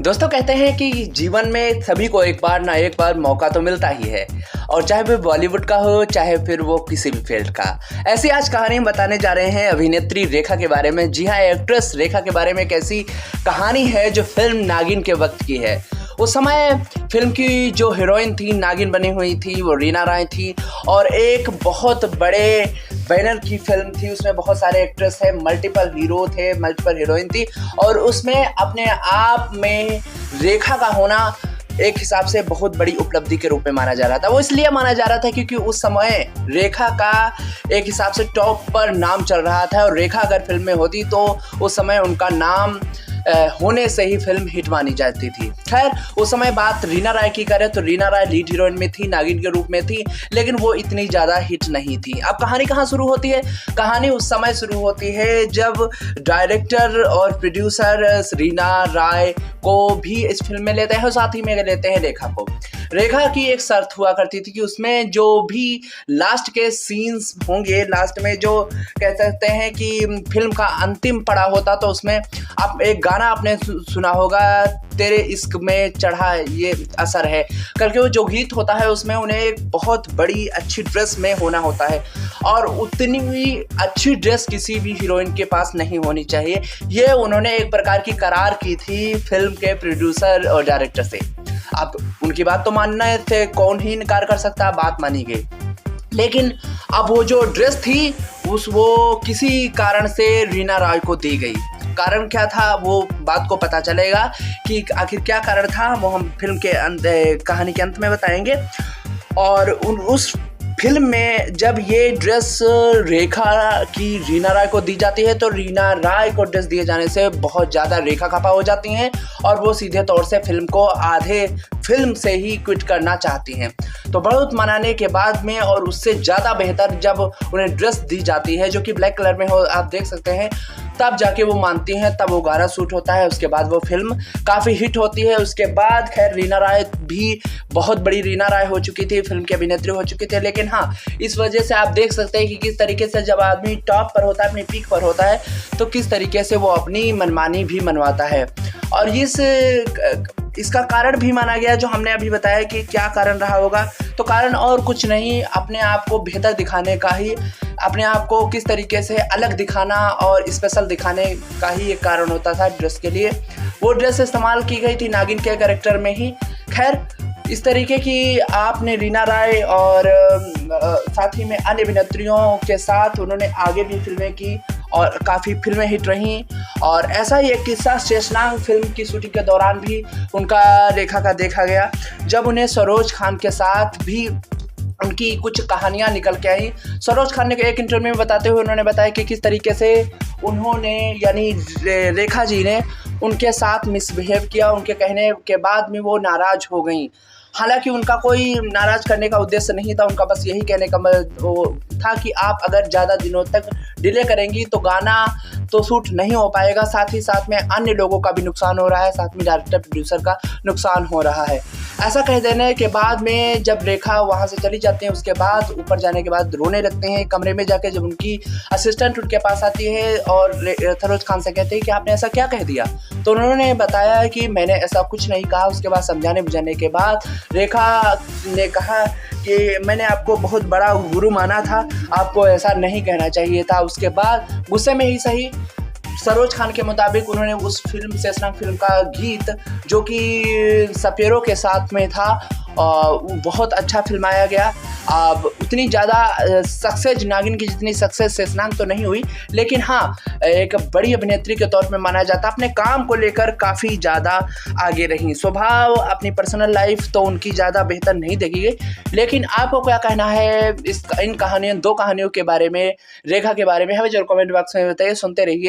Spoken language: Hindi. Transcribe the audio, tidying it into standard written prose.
दोस्तों कहते हैं कि जीवन में सभी को एक बार ना एक बार मौका तो मिलता ही है, और चाहे वो बॉलीवुड का हो चाहे फिर वो किसी भी फील्ड का। ऐसी आज कहानी हम बताने जा रहे हैं अभिनेत्री रेखा के बारे में। जी हाँ, एक्ट्रेस रेखा के बारे में एक ऐसी कहानी है जो फिल्म नागिन के वक्त की है। उस समय फिल्म की जो हीरोइन थी, नागिन बनी हुई थी, वो रीना राय थी, और एक बहुत बड़े बैनर की फिल्म थी। उसमें बहुत सारे एक्ट्रेस थे, मल्टीपल हीरो थे, मल्टीपल हीरोइन थी, और उसमें अपने आप में रेखा का होना एक हिसाब से बहुत बड़ी उपलब्धि के रूप में माना जा रहा था। वो इसलिए माना जा रहा था क्योंकि उस समय रेखा का एक हिसाब से टॉप पर नाम चल रहा था, और रेखा अगर फिल्म में होती तो उस समय उनका नाम होने से ही फिल्म हिट मानी जाती थी। खैर, उस समय बात रीना राय की करें तो रीना राय लीड हीरोइन में थी, नागिन के रूप में थी, लेकिन वो इतनी ज़्यादा हिट नहीं थी। अब कहानी कहाँ शुरू होती है? कहानी उस समय शुरू होती है जब डायरेक्टर और प्रोड्यूसर रीना राय को भी इस फिल्म में लेते हैं और साथ ही में लेते हैं रेखा को। रेखा की एक शर्त हुआ करती थी कि उसमें जो भी लास्ट के सीन्स होंगे, लास्ट में जो कह सकते हैं कि फिल्म का अंतिम पड़ा होता, तो उसमें आप एक गाना आपने सुना होगा, तेरे इश्क में चढ़ा ये असर है करके वो जो गीत होता है, उसमें उन्हें एक बहुत बड़ी अच्छी ड्रेस में होना होता है, और उतनी भी अच्छी ड्रेस किसी भी हीरोइन के पास नहीं होनी चाहिए। ये उन्होंने एक प्रकार की करार की थी फिल्म के प्रोड्यूसर और डायरेक्टर से। अब उनकी बात तो मानना थे, कौन ही इनकार कर सकता, बात मानी गई। लेकिन अब वो जो ड्रेस थी वो किसी कारण से रीना राय को दी गई। कारण क्या था वो बात को पता चलेगा कि आखिर क्या कारण था, वो हम फिल्म के कहानी के अंत में बताएंगे। और उस फिल्म में जब ये ड्रेस रेखा की रीना राय को दी जाती है, तो रीना राय को ड्रेस दिए जाने से बहुत ज़्यादा रेखा खफा हो जाती हैं और वो सीधे तौर से फिल्म को आधे फिल्म से ही क्विट करना चाहती हैं। तो बहुत मनाने के बाद में और उससे ज़्यादा बेहतर जब उन्हें ड्रेस दी जाती है जो कि ब्लैक कलर में हो, आप देख सकते हैं, तब जाके वो मानती हैं, तब वो गाना शूट होता है। उसके बाद वो फिल्म काफ़ी हिट होती है। उसके बाद खैर रीना राय भी बहुत बड़ी रीना राय हो चुकी थी, फिल्म की अभिनेत्री हो चुकी थी, लेकिन हाँ, इस वजह से आप देख सकते हैं कि किस तरीके से जब आदमी टॉप पर होता है, अपनी पीक पर होता है, तो किस तरीके से वो अपनी मनमानी भी मनवाता है। और इसका कारण भी माना गया, जो हमने अभी बताया कि क्या कारण रहा होगा, तो कारण और कुछ नहीं, अपने आप को बेहतर दिखाने का ही, अपने आप को किस तरीके से अलग दिखाना और स्पेशल दिखाने का ही एक कारण होता था ड्रेस के लिए। वो ड्रेस इस्तेमाल की गई थी नागिन के कैरेक्टर में ही। खैर, इस तरीके की आपने रीना राय और साथ ही में अन्य अभिनेत्रियों के साथ उन्होंने आगे भी फिल्में की और काफ़ी फिल्में हिट रहीं। और ऐसा ही एक किस्सा शेषनाग फिल्म की शूटिंग के दौरान भी उनका रेखा का देखा गया, जब उन्हें सरोज खान के साथ भी उनकी कुछ कहानियां निकल के आई। सरोज खान ने एक इंटरव्यू में बताते हुए उन्होंने बताया कि किस तरीके से उन्होंने यानी रेखा जी ने उनके साथ मिसबिहेव किया, उनके कहने के बाद में वो नाराज़ हो गई। हालांकि उनका कोई नाराज़ करने का उद्देश्य नहीं था, उनका बस यही कहने का वो था कि आप अगर ज़्यादा दिनों तक डिले करेंगी तो गाना तो शूट नहीं हो पाएगा, साथ ही साथ में अन्य लोगों का भी नुकसान हो रहा है, साथ में डायरेक्टर प्रोड्यूसर का नुकसान हो रहा है। ऐसा कह देने के बाद में जब रेखा वहाँ से चली जाती हैं, उसके बाद ऊपर जाने के बाद रोने लगते हैं कमरे में जाके। जब उनकी असिस्टेंट उनके पास आती है और सरोज खान से कहते हैं कि आपने ऐसा क्या कह दिया, तो उन्होंने बताया कि मैंने ऐसा कुछ नहीं कहा। उसके बाद समझाने बुझाने के बाद रेखा ने कहा कि मैंने आपको बहुत बड़ा गुरु माना था, आपको ऐसा नहीं कहना चाहिए था। उसके बाद गुस्से में ही सही, सरोज खान के मुताबिक उन्होंने उस फिल्म शेषनाग फिल्म का गीत जो कि सपेरों के साथ में था, बहुत अच्छा फिल्माया गया। अब उतनी ज़्यादा सक्सेस नागिन की जितनी सक्सेस शेषनाग तो नहीं हुई, लेकिन हाँ, एक बड़ी अभिनेत्री के तौर पे माना जाता। अपने काम को लेकर काफ़ी ज़्यादा आगे रही। स्वभाव, अपनी पर्सनल लाइफ तो उनकी ज़्यादा बेहतर नहीं देखी गई। लेकिन आपको क्या कहना है इन कहानियों, दो कहानियों के बारे में, रेखा के बारे में, हमें जो कमेंट बॉक्स में बताइए। सुनते रहिए।